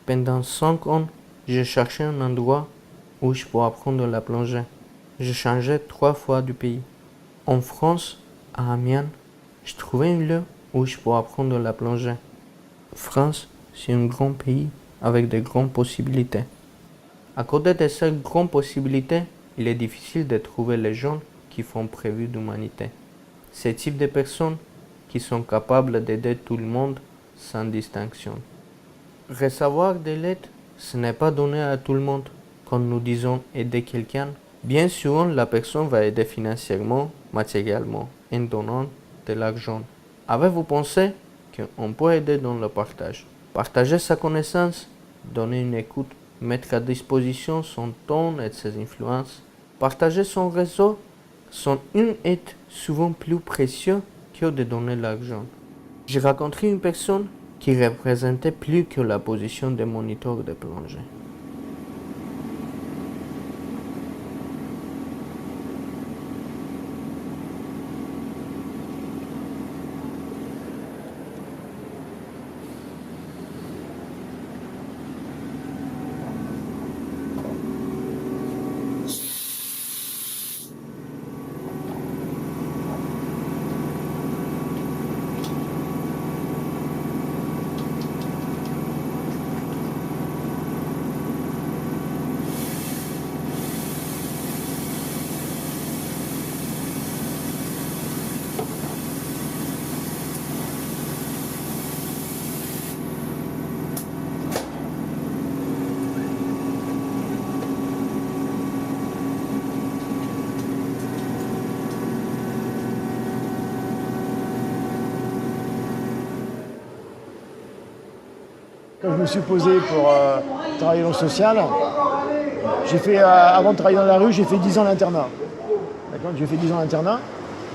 Pendant 5 ans, j'ai cherché un endroit où je pourrais apprendre la plongée. Je changeais 3 fois du pays. En France, à Amiens, je trouvais un lieu où je pourrais apprendre la plongée. France, c'est un grand pays avec de grandes possibilités. À côté de ces grandes possibilités, il est difficile de trouver les gens qui font preuve d'humanité. Ce type de personnes qui sont capables d'aider tout le monde sans distinction. Recevoir de l'aide, ce n'est pas donner à tout le monde. Quand nous disons aider quelqu'un, bien souvent la personne va aider financièrement, matériellement, en donnant de l'argent. Avez-vous pensé qu'on peut aider dans le partage? Partager sa connaissance, donner une écoute, mettre à disposition son temps et ses influences, partager son réseau sont une aide souvent plus précieuse que de donner l'argent. J'ai rencontré une personne qui représentait plus que la position de moniteur de plongée. Quand je me suis posé pour travailler dans le social, avant de travailler dans la rue, j'ai fait 10 ans d'internat. J'ai fait 10 ans d'internat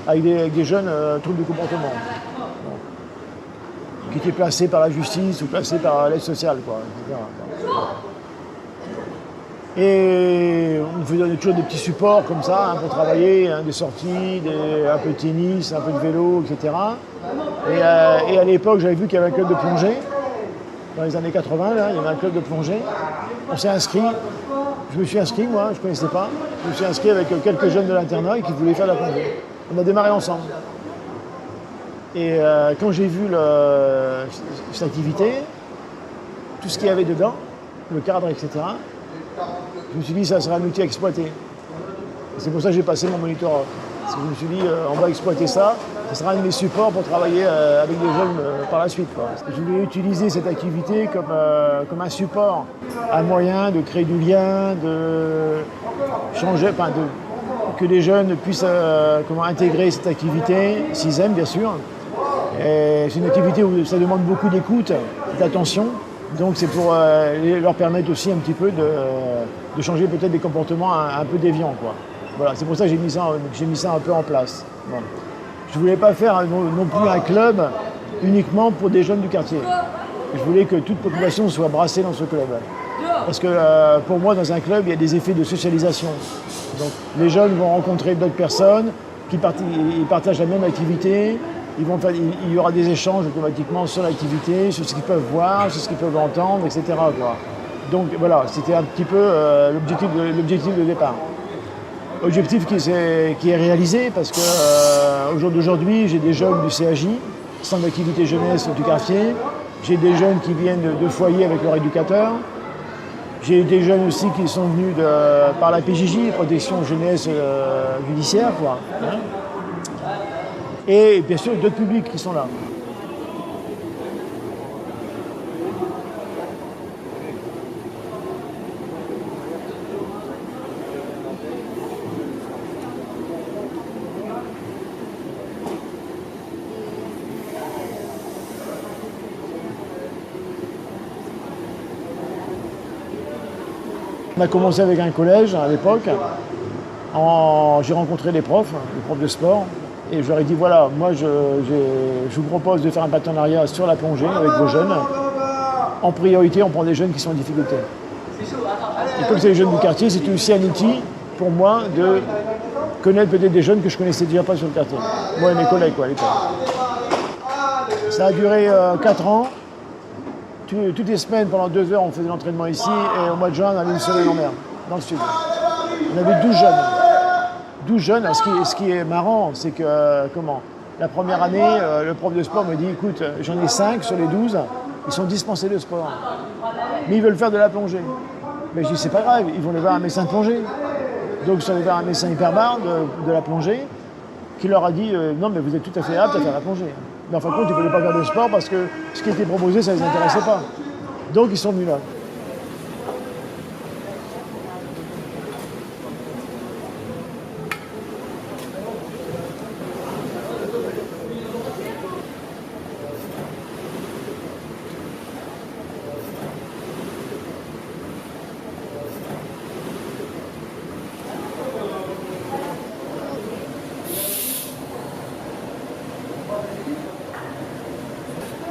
avec des jeunes troubles de comportement, qui étaient placés par la justice ou placés par l'aide sociale, etc. Et on faisait toujours des petits supports comme ça, pour travailler, des sorties, un peu de tennis, un peu de vélo, etc. Et à l'époque, j'avais vu qu'il y avait un club de plongée. Dans les années 80, là, il y avait un club de plongée. On s'est inscrit. Je me suis inscrit, moi, je ne connaissais pas. Je me suis inscrit avec quelques jeunes de l'internat qui voulaient faire la plongée. On a démarré ensemble. Et quand j'ai vu cette activité, tout ce qu'il y avait dedans, le cadre, etc., je me suis dit que ça serait un outil à exploiter. Et c'est pour ça que j'ai passé mon monitorat. Parce que je me suis dit, on va exploiter ça. Ce sera un de mes supports pour travailler avec des jeunes par la suite. Je voulais utiliser cette activité comme un support, un moyen de créer du lien, de changer, que les jeunes puissent intégrer cette activité, s'ils aiment bien sûr. Et c'est une activité où ça demande beaucoup d'écoute, d'attention. Donc c'est pour leur permettre aussi un petit peu de changer peut-être des comportements un peu déviants, quoi. Voilà, c'est pour ça que j'ai mis ça un peu en place. Bon. Je ne voulais pas faire non plus un club uniquement pour des jeunes du quartier. Je voulais que toute population soit brassée dans ce club. Parce que pour moi, dans un club, il y a des effets de socialisation. Donc les jeunes vont rencontrer d'autres personnes, ils partagent la même activité, il y aura des échanges automatiquement sur l'activité, sur ce qu'ils peuvent voir, sur ce qu'ils peuvent entendre, etc., quoi. Donc voilà, c'était un petit peu l'objectif de départ. Objectif qui est réalisé parce qu'au jour d'aujourd'hui, j'ai des jeunes du CAJ, Centre d'activité jeunesse du quartier. J'ai des jeunes qui viennent de foyers avec leur éducateur. J'ai des jeunes aussi qui sont venus par la PJJ, Protection Jeunesse Judiciaire, quoi. Hein. Et bien sûr, d'autres publics qui sont là. On a commencé avec un collège à l'époque. J'ai rencontré les profs de sport, et je leur ai dit voilà, moi je vous propose de faire un partenariat sur la plongée avec vos jeunes. En priorité, on prend des jeunes qui sont en difficulté. Et comme c'est les jeunes du quartier, c'était aussi un outil pour moi de connaître peut-être des jeunes que je connaissais déjà pas sur le quartier. Moi et mes collègues, quoi, à l'époque. Ça a duré 4 ans. toutes les semaines, pendant 2 heures, on faisait l'entraînement ici, et au mois de juin, on allait une semaine en mer, dans le sud. On avait 12 jeunes. 12 jeunes. Alors, ce qui est marrant, c'est que, la première année, le prof de sport me dit, écoute, j'en ai 5 sur les 12, ils sont dispensés de sport. Mais ils veulent faire de la plongée. Mais je dis, c'est pas grave, ils vont aller voir un médecin de plongée. Donc ils sont allés voir un médecin hyperbare de la plongée, qui leur a dit, non mais vous êtes tout à fait apte à faire la plongée. Mais en fin de compte, ils ne voulaient pas faire de sport parce que ce qui était proposé, ça ne les intéressait pas. Donc ils sont venus là.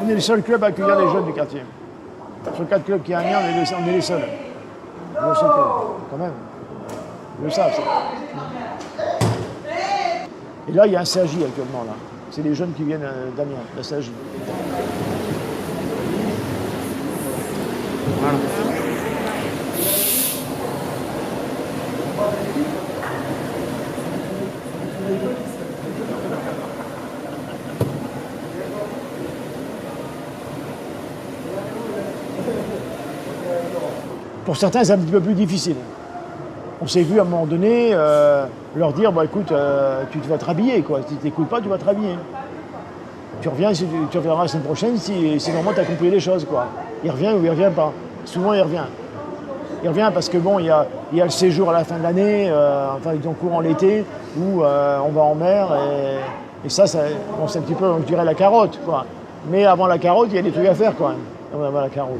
On est le seul club à accueillir les jeunes du quartier. Sur 4 clubs qu'il y a à Amiens, on est les seuls. On est le seul club, quand même. Ils le savent, ça. Et là, il y a un CAJ actuellement, là. C'est les jeunes qui viennent d'Amiens, la CAJ. Voilà. Pour certains, c'est un petit peu plus difficile. On s'est vu à un moment donné leur dire, bah, écoute, tu vas te rhabiller, quoi. Si tu n'écoutes pas, tu vas te rhabiller. Tu reviendras la semaine prochaine si normalement tu as compris les choses, quoi. Il revient ou il revient pas. Souvent, il revient. Il revient parce que bon, il y a le séjour à la fin de l'année, enfin, ils ont courant l'été, où on va en mer, et ça bon, c'est un petit peu, je dirais, la carotte, quoi. Mais avant la carotte, il y a des trucs à faire, quand même, avant la carotte.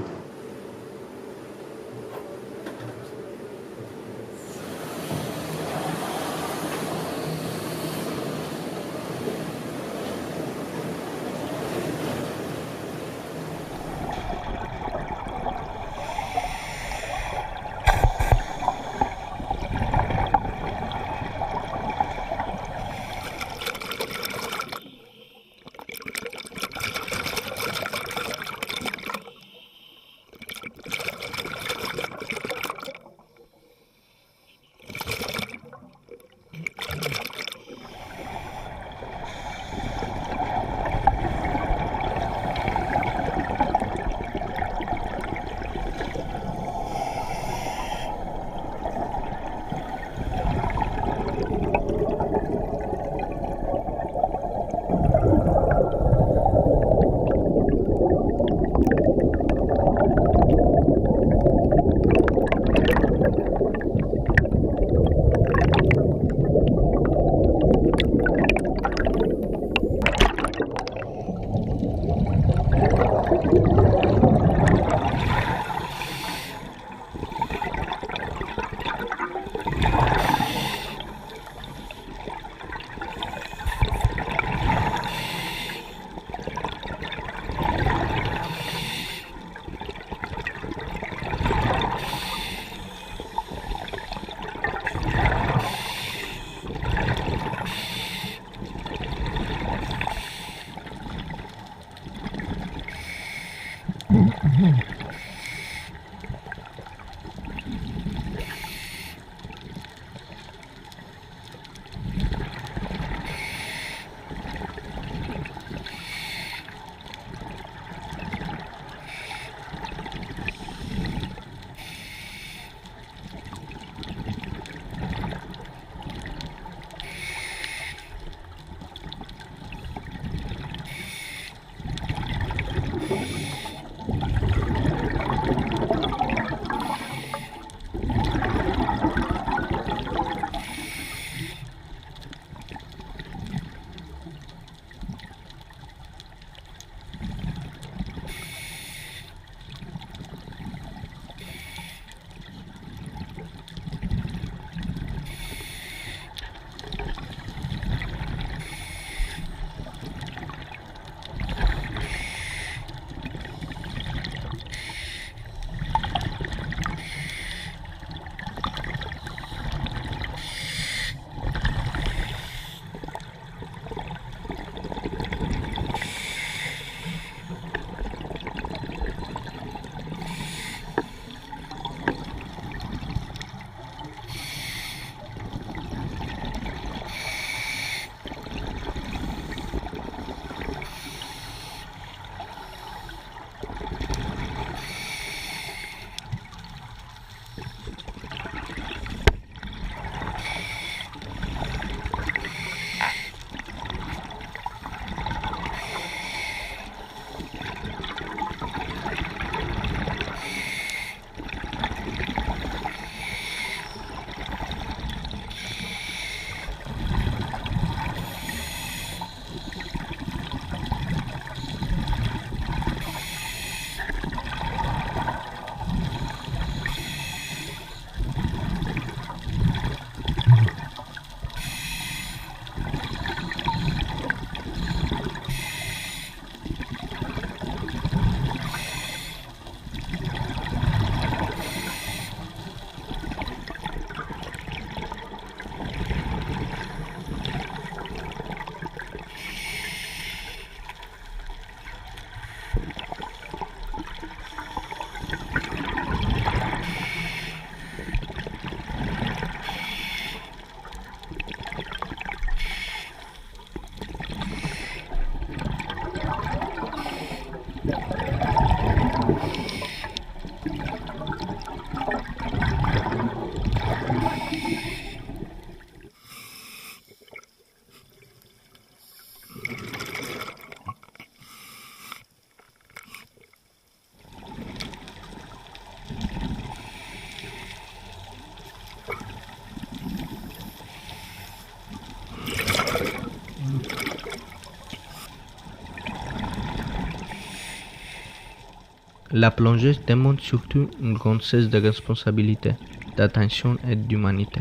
La plongée demande surtout une grande sens de responsabilité, d'attention et d'humanité.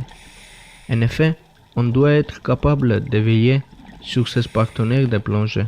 En effet, on doit être capable de veiller sur ses partenaires de plongée.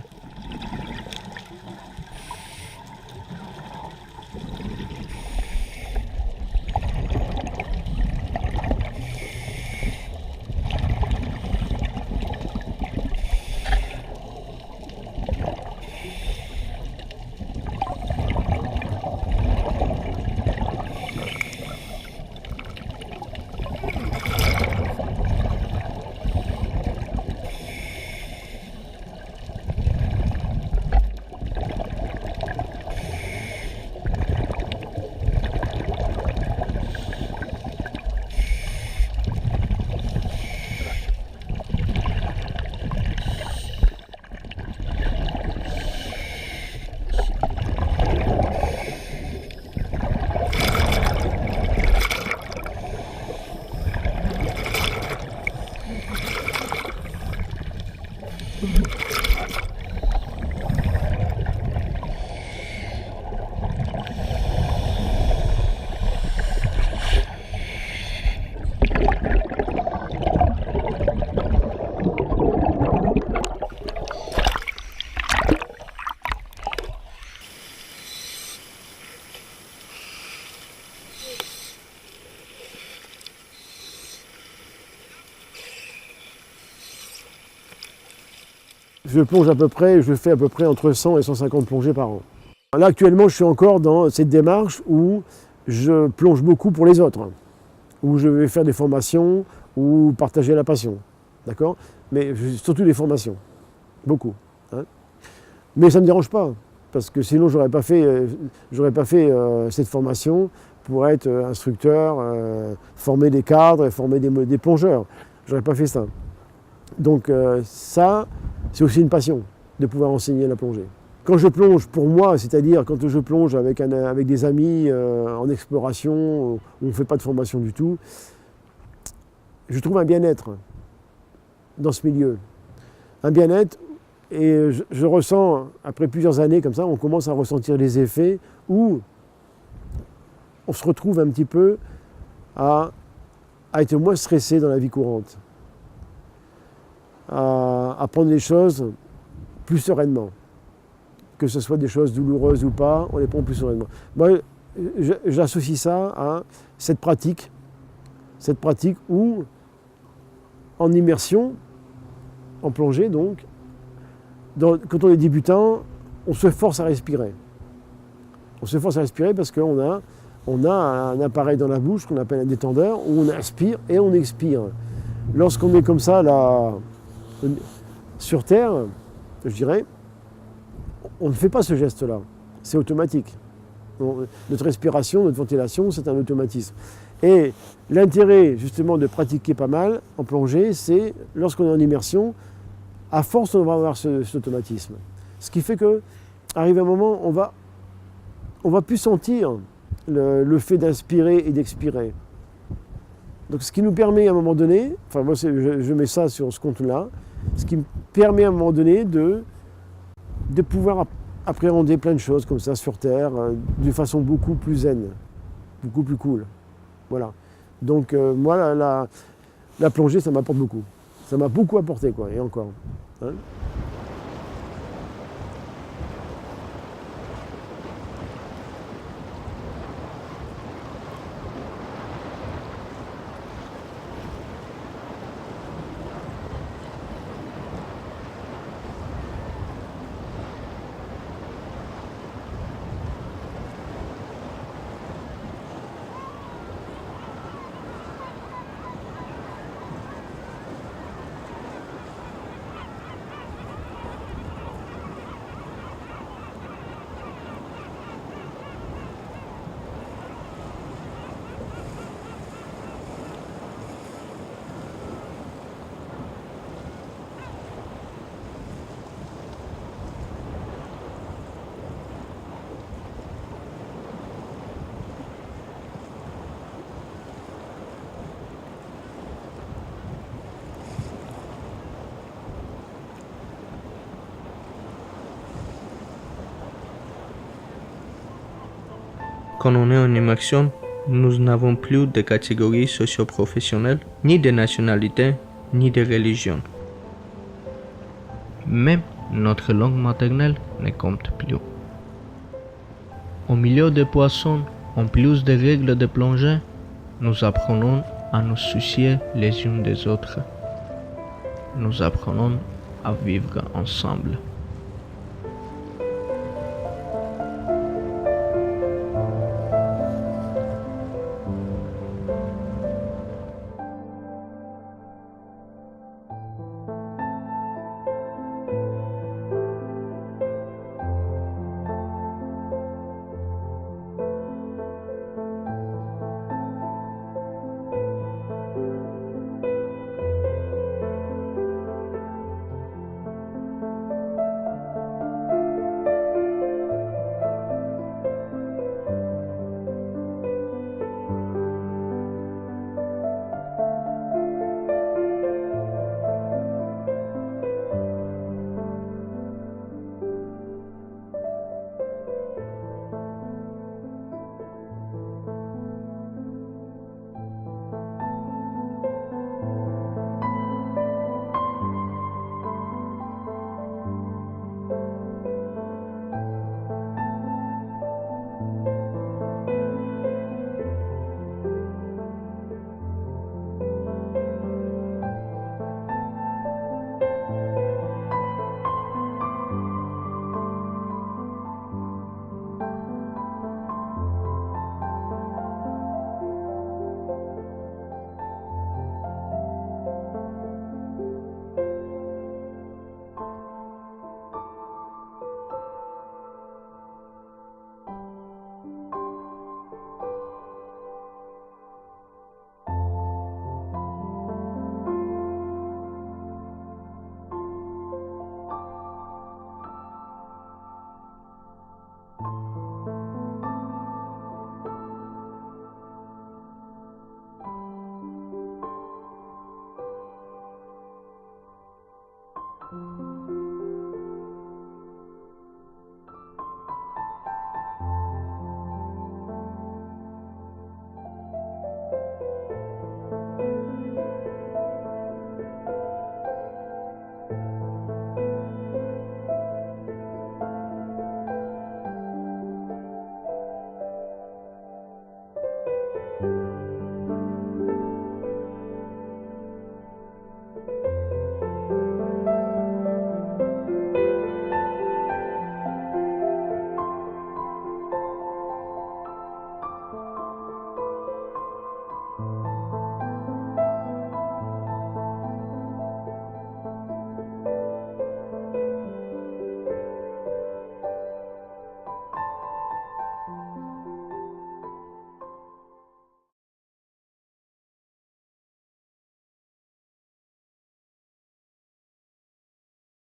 Je plonge à peu près, je fais à peu près entre 100 et 150 plongées par an. Là actuellement je suis encore dans cette démarche où je plonge beaucoup pour les autres, où je vais faire des formations ou partager la passion, d'accord? Mais surtout des formations, beaucoup. Hein. Mais ça ne me dérange pas, parce que sinon j'aurais pas fait cette formation pour être instructeur, former des cadres et former des plongeurs. J'aurais pas fait ça. Donc ça, c'est aussi une passion de pouvoir enseigner la plongée. Quand je plonge pour moi, c'est-à-dire quand je plonge avec des amis en exploration, où on ne fait pas de formation du tout, je trouve un bien-être dans ce milieu. Un bien-être, et je ressens, après plusieurs années comme ça, on commence à ressentir les effets où on se retrouve un petit peu à être moins stressé dans la vie courante. À prendre les choses plus sereinement. Que ce soit des choses douloureuses ou pas, on les prend plus sereinement. Moi, j'associe ça à cette pratique où, en immersion, en plongée donc, quand on est débutant, on se force à respirer. On se force à respirer parce qu'on a un appareil dans la bouche qu'on appelle un détendeur, où on inspire et on expire. Lorsqu'on est comme ça, là, sur Terre, je dirais, on ne fait pas ce geste-là. C'est automatique. Notre respiration, notre ventilation, c'est un automatisme. Et l'intérêt, justement, de pratiquer pas mal en plongée, c'est, lorsqu'on est en immersion, à force, on va avoir cet automatisme. Ce qui fait que, arrive un moment, on va plus sentir le fait d'inspirer et d'expirer. Donc ce qui nous permet à un moment donné, enfin moi je mets ça sur ce compte-là, ce qui me permet à un moment donné de pouvoir appréhender plein de choses comme ça sur Terre, d'une façon beaucoup plus zen, beaucoup plus cool. Voilà. Donc moi la plongée ça m'apporte beaucoup. Ça m'a beaucoup apporté quoi, et encore. Hein. Quand on est en immersion, nous n'avons plus de catégories socio-professionnelles, ni de nationalité, ni de religion. Même notre langue maternelle ne compte plus. Au milieu des poissons, en plus des règles de plongée, nous apprenons à nous soucier les unes des autres. Nous apprenons à vivre ensemble.